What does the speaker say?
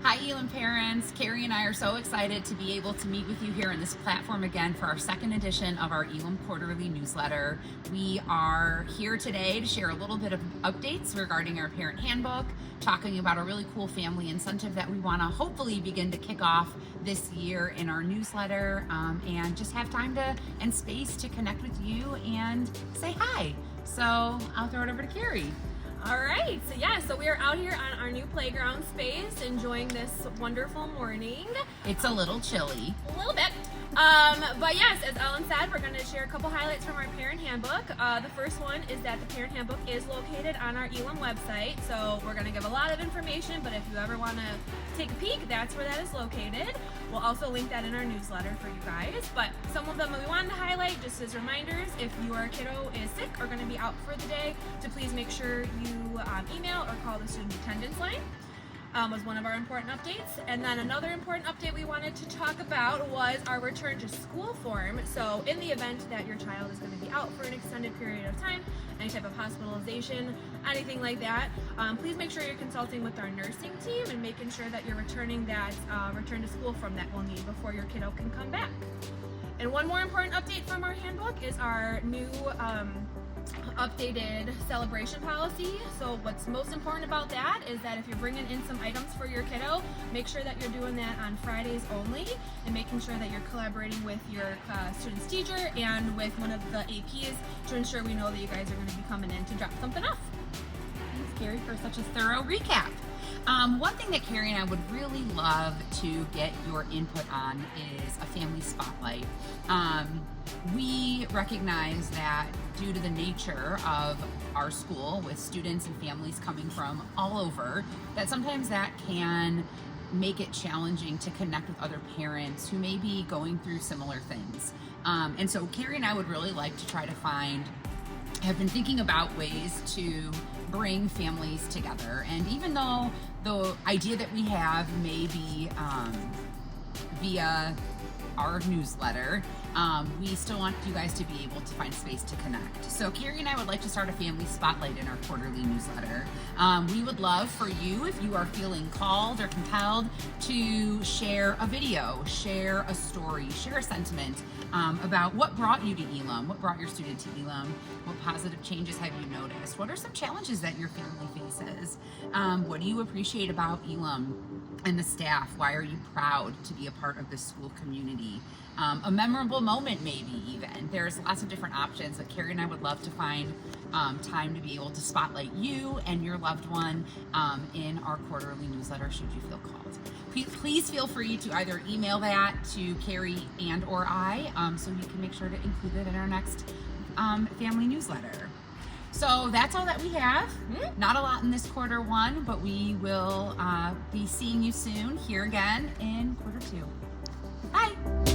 Hi, Elam parents. Carrie and I are so excited to be able to meet with you here on this platform again for our second edition of our Elam Quarterly Newsletter. We are here today to share a little bit of updates regarding our parent handbook, talking about a really cool family incentive that we want to hopefully begin to kick off this year in our newsletter, and just have time and space to connect with you and say hi. So I'll throw it over to Carrie. All right, so we are out here on our new playground space, enjoying this wonderful morning. It's a little chilly. A little bit. But yes, as Ellen said, we're going to share a couple highlights from our parent handbook. The first one is that the parent handbook is located on our Elam website, so we're going to give a lot of information, but if you ever want to take a peek, that's where that is located. We'll also link that in our newsletter for you guys, but some of them we wanted to highlight just as reminders: if your kiddo is sick or going to be out for the day, to please make sure you email or call the student attendance line. Was one of our important updates. And then another important update we wanted to talk about was our return to school form. So in the event that your child is going to be out for an extended period of time, any type of hospitalization, anything like that, please make sure you're consulting with our nursing team and making sure that you're returning that return to school form that we'll need before your kiddo can come back. And one more important update from our handbook is our new updated celebration policy. So what's most important about that is that if you're bringing in some items for your kiddo, make sure that you're doing that on Fridays only, and making sure that you're collaborating with your student's teacher and with one of the APs to ensure we know that you guys are going to be coming in to drop something off. Thanks, Carrie, for such a thorough recap. One thing that Carrie and I would really love to get your input on is a family spotlight. We recognize that due to the nature of our school, with students and families coming from all over, that sometimes that can make it challenging to connect with other parents who may be going through similar things. And so Carrie and I would really like to try to have been thinking about ways to bring families together. And even though the idea that we have may be via our newsletter, we still want you guys to be able to find space to connect. So Carrie and I would like to start a family spotlight in our quarterly newsletter. We would love for you, if you are feeling called or compelled, to share a video, share a story, share a sentiment about what brought you to Elam, what brought your student to Elam, what positive changes have you noticed, what are some challenges that your family faces, what do you appreciate about Elam and the staff, why are you proud to be a part of this school community, a memorable moment maybe even. There's lots of different options, but Carrie and I would love to find time to be able to spotlight you and your loved one in our quarterly newsletter should you feel called. Please feel free to either email that to Carrie and or I, so we can make sure to include it in our next family newsletter. So that's all that we have. Not a lot in this quarter one, but we will be seeing you soon here again in quarter two. Bye.